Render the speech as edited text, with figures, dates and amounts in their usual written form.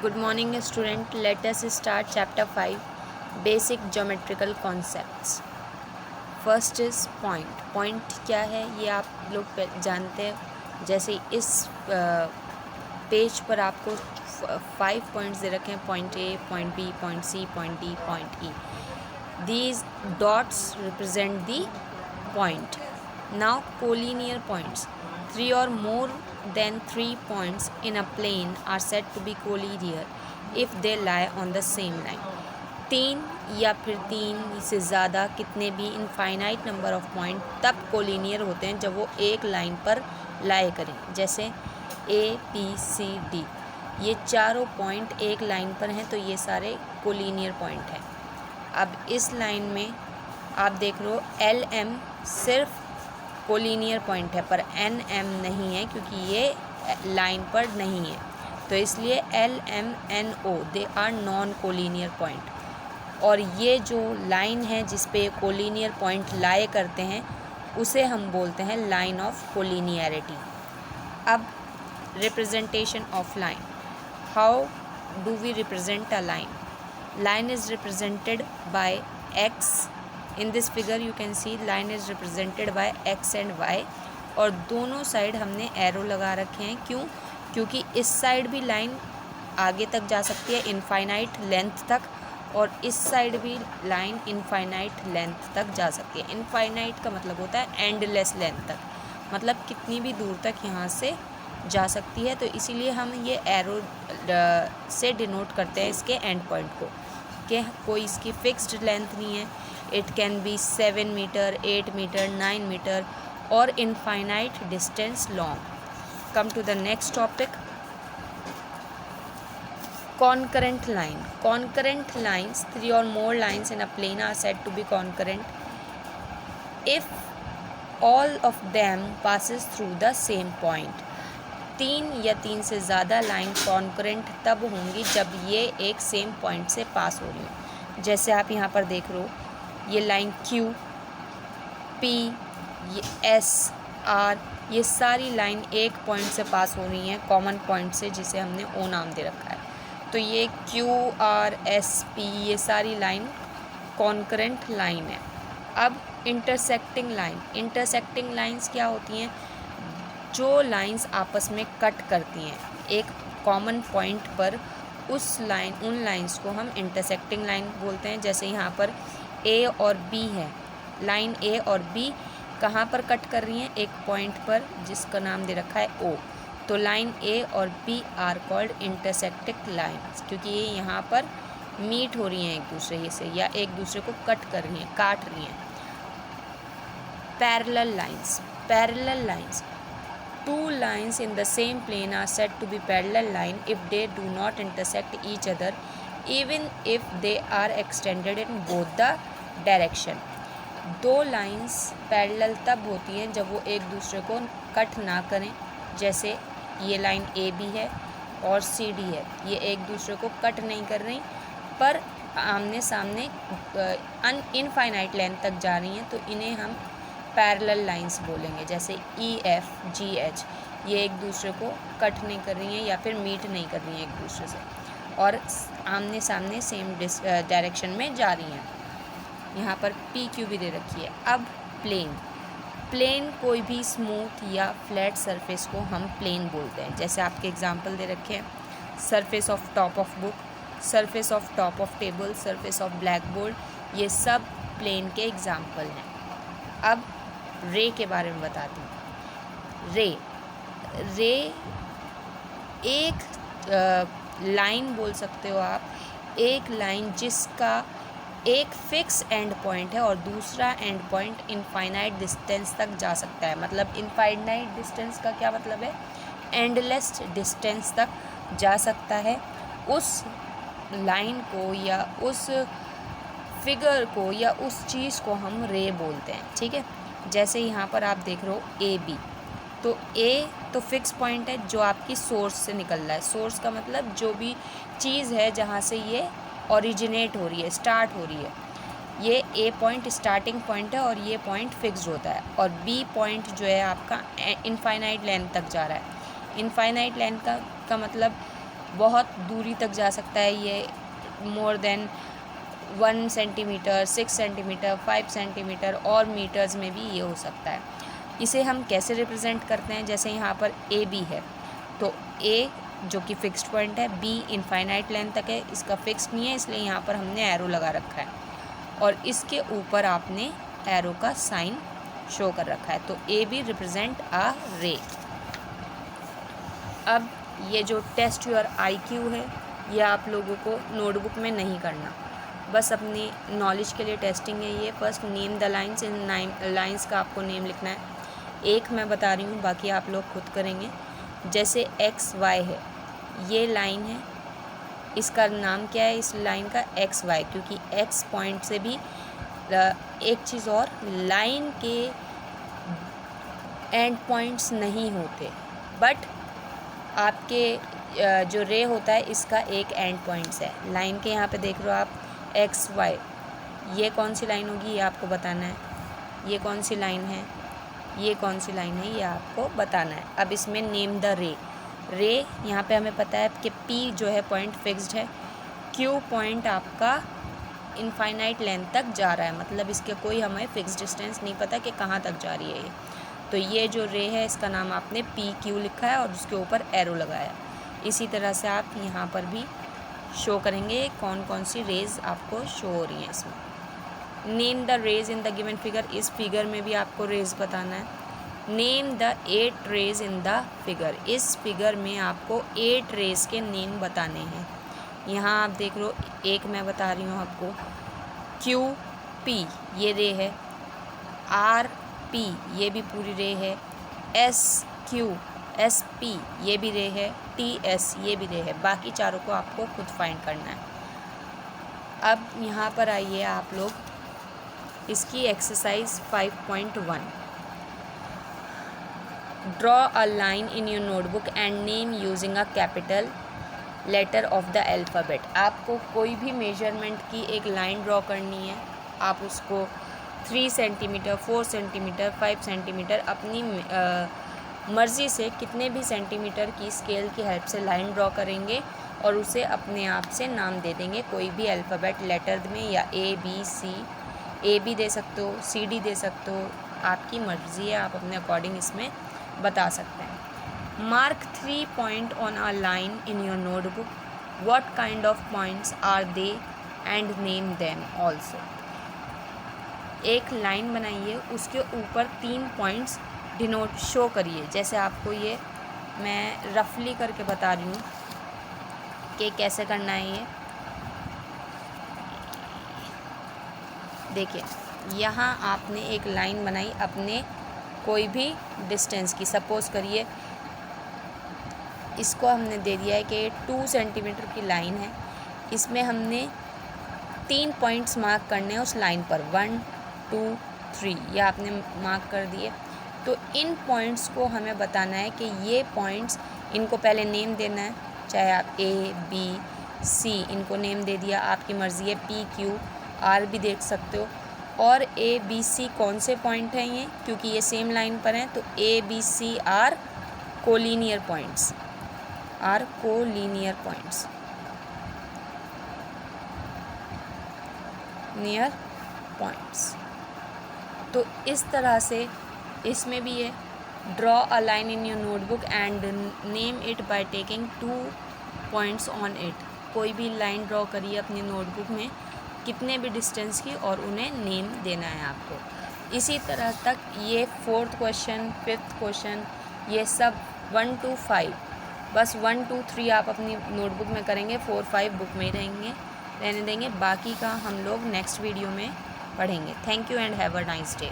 Good morning student. Let us start chapter 5, basic geometrical concepts. First is point. Point क्या है ये आप लोग जानते हैं. जैसे इस पेज पर आपको 5 पॉइंट्स दे रखे हैं, point A, point B, point C, point D, point E. These dots represent the point. Now collinear points. 3 or more than 3 points in a plane are said to be collinear if they lie on the same line. 3 या फिर 3 से ज़्यादा कितने भी infinite number of point तब collinear होते हैं जब वो एक लाइन पर लाए करें. जैसे ए, बी, सी, डी, ये चारों पॉइंट एक लाइन पर हैं तो ये सारे कोलिनियर पॉइंट हैं. अब इस लाइन में आप देख रहे हो एल एम सिर्फ कोलिनियर पॉइंट है पर एन एम नहीं है क्योंकि ये लाइन पर नहीं है, तो इसलिए L M N O they are non collinear point. और ये जो लाइन है जिस पे कोलिनियर पॉइंट लाए करते हैं उसे हम बोलते हैं लाइन ऑफ कोलिनियरिटी. अब representation of line. How do we represent a line? Line is represented by x. In this figure you can see line is represented by x and y. और दोनों साइड हमने arrow लगा रखे हैं. क्यों? क्योंकि इस साइड भी लाइन आगे तक जा सकती है इनफाइनाइट लेंथ तक, और इस साइड भी लाइन इनफाइनाइट लेंथ तक जा सकती है. इनफाइनाइट का मतलब होता है एंडलेस लेंथ तक, मतलब कितनी भी दूर तक यहाँ से जा सकती है. तो इसीलिए हम ये एरो से डिनोट करते हैं इसके एंड पॉइंट को कि कोई इसकी फिक्स्ड लेंथ नहीं है. It can be 7 metre, 8 metre, 9 metre और infinite distance long. Come to the next topic, concurrent line. Concurrent lines, 3 or more lines in a plane are said to be concurrent if all of them passes through the same point. 3 या 3 से ज़्यादा line concurrent तब होंगी जब ये एक same point से पास हो रही हो. जैसे आप यहाँ पर देख रहे हो ये लाइन Q, P, ये S, R, ये सारी लाइन एक पॉइंट से पास हो रही हैं, कॉमन पॉइंट से जिसे हमने O नाम दे रखा है. तो ये Q, R, S, P, ये सारी लाइन कॉन्करेंट लाइन है. अब इंटरसेक्टिंग लाइन. इंटरसेक्टिंग लाइंस क्या होती हैं? जो लाइंस आपस में कट करती हैं एक कॉमन पॉइंट पर, उन लाइंस को हम इंटरसेक्टिंग लाइन बोलते हैं. जैसे यहाँ पर ए और बी है, लाइन ए और बी कहाँ पर कट कर रही हैं? एक पॉइंट पर जिसका नाम दे रखा है ओ. तो लाइन ए और B are called intersecting lines क्योंकि ये यहाँ पर मीट हो रही हैं एक दूसरे से या एक दूसरे को कट कर रही हैं, काट रही हैं. Parallel lines. Parallel lines. Two lines in the same plane are said to be parallel line if they do not intersect each other, even if they are extended in both the direction. 2 lines parallel तब होती हैं जब वो एक दूसरे को cut ना करें. जैसे ये लाइन ए बी है और सी डी है, ये एक दूसरे को कट नहीं कर रही पर आमने सामने इनफाइनाइट लेंथ तक जा रही हैं, तो इन्हें हम पैरेलल लाइंस बोलेंगे. जैसे ई एफ जी एच, ये एक दूसरे को कट नहीं कर रही हैं या फिर मीट नहीं कर रही हैं एक दूसरे से और आमने सामने सेम डायरेक्शन में जा रही हैं. यहाँ पर पी क्यू भी दे रखी है. अब प्लेन. प्लेन कोई भी स्मूथ या फ्लैट सरफेस को हम प्लेन बोलते हैं. जैसे आपके एग्जांपल दे रखे हैं, surface of top of book, surface of top of table, surface of black board, ये सब प्लेन के एग्जांपल हैं. अब रे के बारे में बताती हूँ. रे एक लाइन बोल सकते हो आप, एक लाइन जिसका एक फिक्स एंड पॉइंट है और दूसरा एंड पॉइंट इनफाइनाइट डिस्टेंस तक जा सकता है. मतलब इनफाइनाइट डिस्टेंस का क्या मतलब है? एंडलेस डिस्टेंस तक जा सकता है. उस लाइन को या उस फिगर को या उस चीज़ को हम रे बोलते हैं. ठीक है. जैसे यहाँ पर आप देख रहे हो ए बी, तो ए तो फिक्स पॉइंट है जो आपकी सोर्स से निकल रहा है. सोर्स का मतलब जो भी चीज़ है जहाँ से ये ओरिजिनेट हो रही है, स्टार्ट हो रही है. ये ए पॉइंट स्टार्टिंग पॉइंट है और ये पॉइंट फिक्स्ड होता है. और बी पॉइंट जो है आपका इनफाइनाइट लेंथ तक जा रहा है. इनफाइनाइट लेंथ का मतलब बहुत दूरी तक जा सकता है ये, more than 1 centimetre, 6 centimetre, 5 centimetre और मीटर्स में भी ये हो सकता है। इसे हम कैसे रिप्रेजेंट करते हैं, जैसे यहाँ पर ए बी है, तो ए जो कि फिक्स्ड पॉइंट है, बी इनफाइनाइट लेंथ तक है, इसका फिक्स्ड नहीं है, इसलिए यहाँ पर हमने एरो लगा रखा है और इसके ऊपर आपने एरो का साइन शो कर रखा है, तो ए बी रिप्रेजेंट अ रे। अब ये जो टेस्ट योर IQ है, ये आप लोगों को नोटबुक में नहीं करना, बस अपनी नॉलेज के लिए टेस्टिंग है ये। First name the lines, in lines का आपको नेम लिखना है। एक मैं बता रही हूँ, बाकी आप लोग खुद करेंगे। जैसे XY है, ये लाइन है, इसका नाम क्या है इस लाइन का? XY, क्योंकि X पॉइंट से भी एक चीज़ और, लाइन के एंड पॉइंट्स नहीं होते, बट आपके जो रे होता है इसका एक एंड पॉइंट्स है। लाइन के यहाँ पे देख रहे हो आप XY, ये कौन सी लाइन होगी ये आपको बताना है। ये कौन सी लाइन है, ये कौन सी लाइन है, ये आपको बताना है। अब इसमें नेम द रे। रे यहाँ पे हमें पता है कि P जो है पॉइंट फिक्स्ड है, Q पॉइंट आपका इनफाइनाइट लेंथ तक जा रहा है, मतलब इसके कोई हमें फिक्स डिस्टेंस नहीं पता कि कहाँ तक जा रही है ये। तो ये जो रे है इसका नाम आपने PQ लिखा है और उसके ऊपर एरो लगाया। इसी तरह से आप यहाँ पर भी शो करेंगे कौन कौन सी रेज आपको शो हो रही हैं इसमें। Name the rays in the given figure, इस फिगर में भी आपको रेज बताना है। Name the 8 rays in the figure, इस फिगर में आपको 8 रेज के नेम बताने हैं। यहाँ आप देख लो, एक मैं बता रही हूँ आपको, QP ये रे है, RP ये भी पूरी रे है, SP ये भी रे है, TS ये भी रे है। बाकी चारों को आपको खुद फाइंड करना है। अब यहाँ पर आइए आप लोग, इसकी exercise 5.1, draw a line in your notebook and name using a capital letter of the alphabet. आपको कोई भी मेजरमेंट की एक लाइन ड्रॉ करनी है, आप उसको 3 सेंटीमीटर, 4 सेंटीमीटर, 5 सेंटीमीटर, अपनी मर्ज़ी से कितने भी सेंटीमीटर की स्केल की हेल्प से लाइन ड्रॉ करेंगे और उसे अपने आप से नाम दे देंगे, कोई भी अल्फ़ाबेट लेटर में, या ABC, AB दे सकते हो, CD दे सकते हो, आपकी मर्ज़ी है, आप अपने अकॉर्डिंग इसमें बता सकते हैं। Mark 3 point on a line in your notebook, what kind of points are they and name them also. एक लाइन बनाइए, उसके ऊपर 3 पॉइंट्स डिनोट शो करिए। जैसे आपको ये मैं रफली करके बता रही हूँ कि कैसे करना है ये। देखिए, यहाँ आपने एक लाइन बनाई अपने कोई भी डिस्टेंस की, सपोज़ करिए इसको हमने दे दिया है कि 2 सेंटीमीटर की लाइन है, इसमें हमने 3 पॉइंट्स मार्क करने हैं उस लाइन पर, 1 2 3, ये आपने मार्क कर दिए। तो इन पॉइंट्स को हमें बताना है कि ये पॉइंट्स, इनको पहले नेम देना है, चाहे आप ABC इनको नेम दे दिया, आपकी मर्ज़ी है, PQR भी देख सकते हो। और ABC कौन से पॉइंट हैं ये, क्योंकि ये सेम लाइन पर हैं, तो ABC are collinear points, near points. तो इस तरह से इसमें भी है, draw a line in your notebook and name it by taking 2 points on it. कोई भी लाइन ड्रॉ करिए अपनी नोटबुक में, कितने भी डिस्टेंस की, और उन्हें नेम देना है आपको। इसी तरह तक ये 4th क्वेश्चन, 5th क्वेश्चन, ये सब 1 to 5, बस 1 2 3 आप अपनी नोटबुक में करेंगे, 4 5 बुक में रहने देंगे। बाकी का हम लोग नेक्स्ट वीडियो में पढ़ेंगे। Thank you and have a nice day.